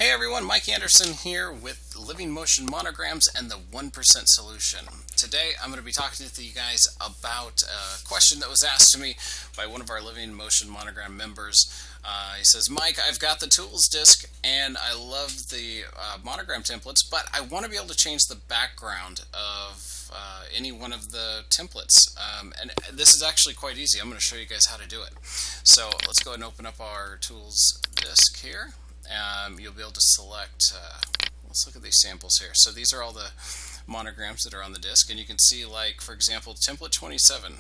Hey everyone, Mike Anderson here with Living Motion Monograms and the 1% Solution. Today I'm going to be talking to you guys about a question that was asked to me by one of our Living Motion Monogram members. He says, Mike, I've got the tools disc and I love the monogram templates, but I want to be able to change the background of any one of the templates. And this is actually quite easy. I'm going to show you guys how to do it. So let's go ahead and open up our tools disc here. You'll be able to select, let's look at these samples here. So these are all the monograms that are on the disc, and you can see, like, for example, template 27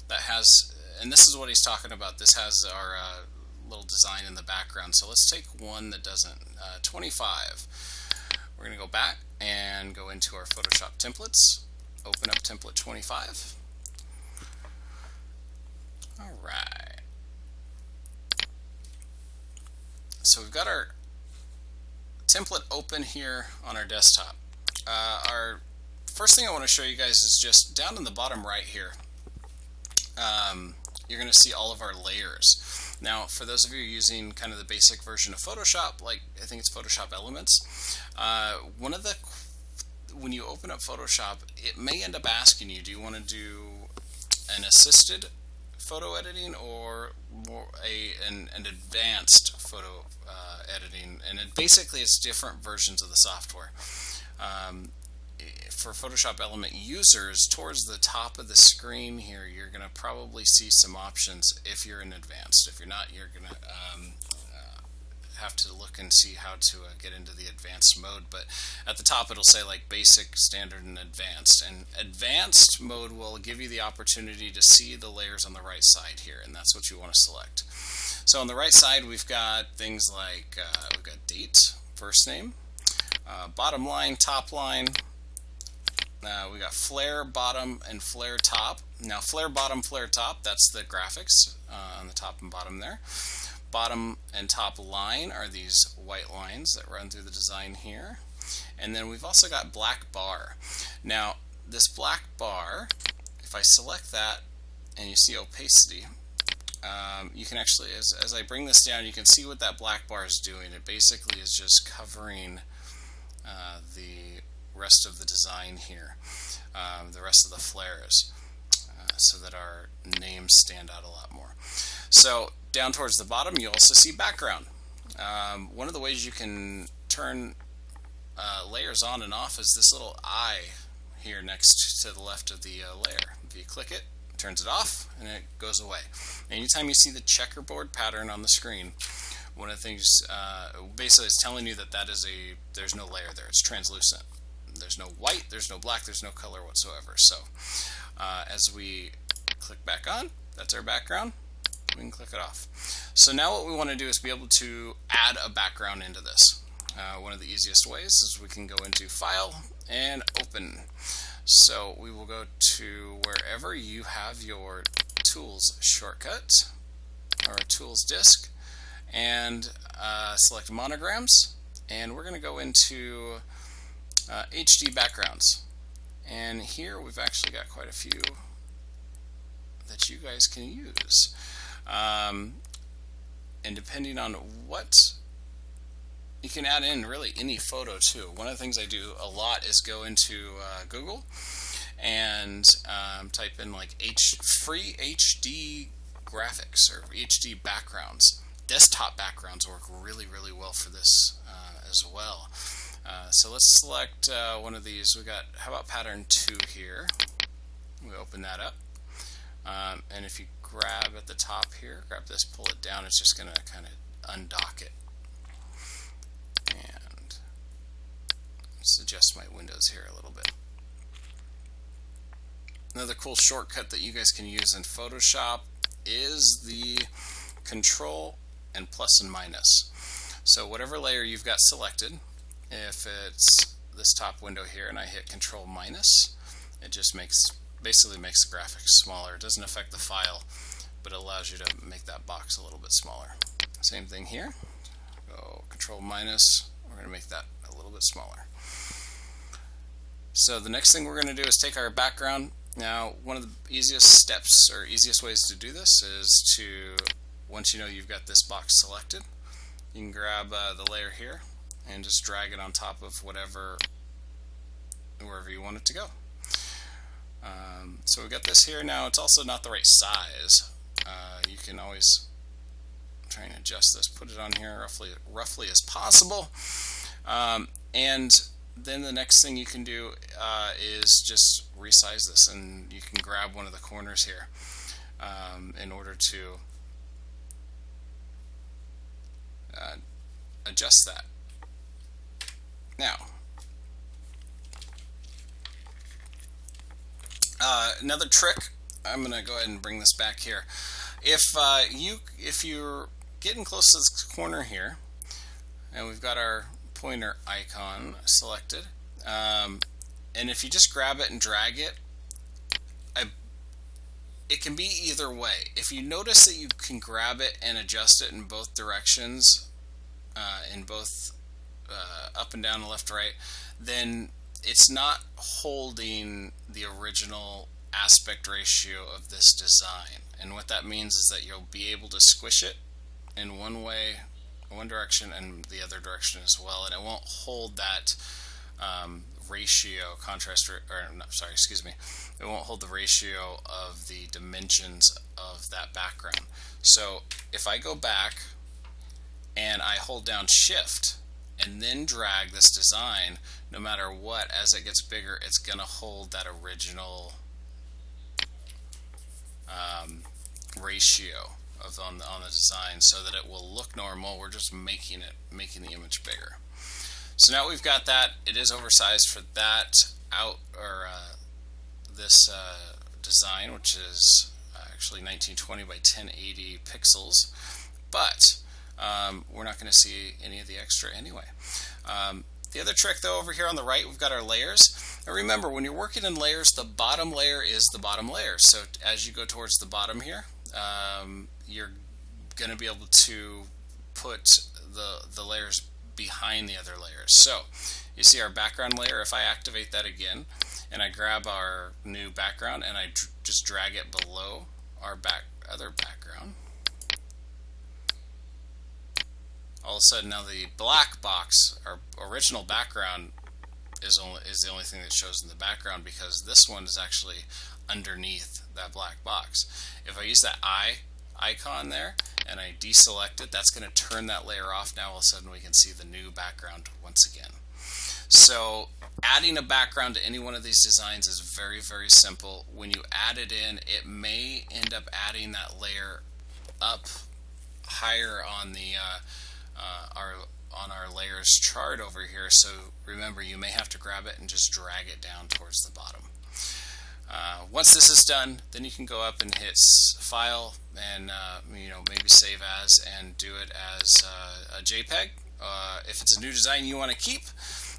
that has, and this is what he's talking about, this has our little design in the background. So let's take one that doesn't, 25. We're going to go back and go into our Photoshop templates, open up template 25. All right. So we've got our template open here on our desktop. Our first thing I want to show you guys is just down in the bottom right here. You're going to see all of our layers. Now, for those of you using kind of the basic version of Photoshop, like I think it's Photoshop Elements, when you open up Photoshop, it may end up asking you, do you want to do an assisted photo editing or more an advanced photo editing, and basically it's different versions of the software. For Photoshop Element users, towards the top of the screen here, you're going to probably see some options if you're in advanced. If you're not, you're going to have to look and see how to get into the advanced mode. But at the top it'll say like basic, standard, and advanced. And advanced mode will give you the opportunity to see the layers on the right side here, and that's what you want to select. So on the right side we've got things like we've got date, first name, bottom line, top line. We got flare bottom and flare top. Now flare bottom, flare top, that's the graphics on the top and bottom there. Bottom and top line are these white lines that run through the design here. And then we've also got black bar. Now this black bar, if I select that and you see opacity, you can actually, as I bring this down, you can see what that black bar is doing. It basically is just covering the rest of the design here, the rest of the flares, so that our names stand out a lot more. So down towards the bottom you also see background. One of the ways you can turn layers on and off is this little eye here next to the left of the layer. If you click it, it turns it off and it goes away. Anytime you see the checkerboard pattern on the screen, one of the things basically is telling you that there's no layer there. It's translucent. There's no white, there's no black, there's no color whatsoever. So as we click back on, that's our background. We can click it off. So now what we want to do is be able to add a background into this. One of the easiest ways is we can go into File and Open. So we will go to wherever you have your Tools shortcut or Tools disk and select Monograms, and we're going to go into HD backgrounds. And here we've actually got quite a few that you guys can use. And depending on what, you can add in really any photo too. One of the things I do a lot is go into Google and type in like free HD graphics or HD backgrounds. Desktop backgrounds work really, really well for this as well. So let's select one of these. We got, how about pattern 2 here? We open that up. And if you grab at the top here, grab this, pull it down, it's just going to kind of undock it. And let's adjust my windows here a little bit. Another cool shortcut that you guys can use in Photoshop is the Control and plus and minus. So whatever layer you've got selected, if it's this top window here and I hit Control minus, it just basically makes the graphics smaller. It doesn't affect the file, but it allows you to make that box a little bit smaller. Same thing here. Go Control minus, we're going to make that a little bit smaller. So the next thing we're going to do is take our background. Now, one of the easiest steps or easiest ways to do this is to, once you know you've got this box selected, you can grab the layer here and just drag it on top of wherever you want it to go. So we got this here. Now it's also not the right size. You can always try and adjust this, put it on here roughly as possible. And then the next thing you can do is just resize this, and you can grab one of the corners here in order to adjust that. Now, another trick, I'm going to go ahead and bring this back here. If you're getting close to this corner here, and we've got our pointer icon selected, and if you just grab it and drag it, it can be either way. If you notice that you can grab it and adjust it in both directions, in both up and down, left, right, then it's not holding the original aspect ratio of this design. And what that means is that you'll be able to squish it in one way, one direction, and the other direction as well, and it won't hold that ratio, it won't hold the ratio of the dimensions of that background. So if I go back and I hold down Shift and then drag this design, no matter what, as it gets bigger, it's going to hold that original ratio on the design, so that it will look normal. We're just making the image bigger. So now we've got that. It is oversized for that this design, which is actually 1920 by 1080 pixels, but we're not going to see any of the extra anyway. The other trick, though, over here on the right, we've got our layers. Now remember, when you're working in layers, the bottom layer is the bottom layer. So as you go towards the bottom here, you're going to be able to put the layers behind the other layers. So you see our background layer. If I activate that again and I grab our new background and I just drag it below our other background, all of a sudden now the black box, our original background, is the only thing that shows in the background, because this one is actually underneath that black box. If I use that icon there and I deselect it, that's going to turn that layer off. Now all of a sudden we can see the new background once again. So adding a background to any one of these designs is very, very simple. When you add it in, it may end up adding that layer up higher on the our layers chart over here. So remember, you may have to grab it and just drag it down towards the bottom. Once this is done, then you can go up and hit File and maybe Save As and do it as a JPEG. If it's a new design you want to keep,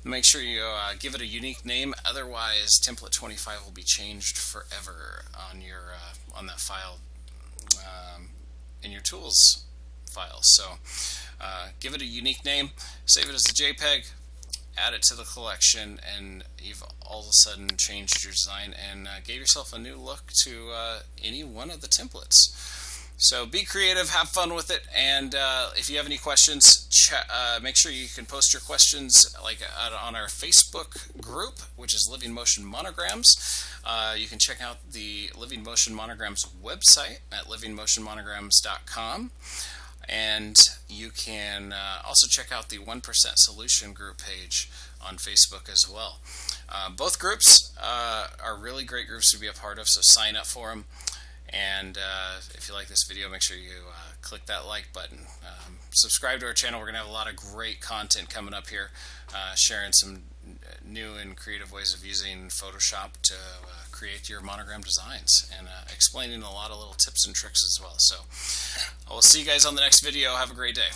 make sure you give it a unique name. Otherwise, template 25 will be changed forever on that file in your tools file. So give it a unique name, save it as a JPEG, add it to the collection, and you've all of a sudden changed your design and gave yourself a new look to any one of the templates. So be creative, have fun with it, and if you have any questions, make sure you can post your questions on our Facebook group, which is Living Motion Monograms. You can check out the Living Motion Monograms website at livingmotionmonograms.com. And you can also check out the 1% Solution group page on Facebook as well. Both groups are really great groups to be a part of, so sign up for them. And if you like this video, make sure you click that like button. Subscribe to our channel. We're going to have a lot of great content coming up here, sharing some new and creative ways of using Photoshop to create your monogram designs, and explaining a lot of little tips and tricks as well. So I will see you guys on the next video. Have a great day.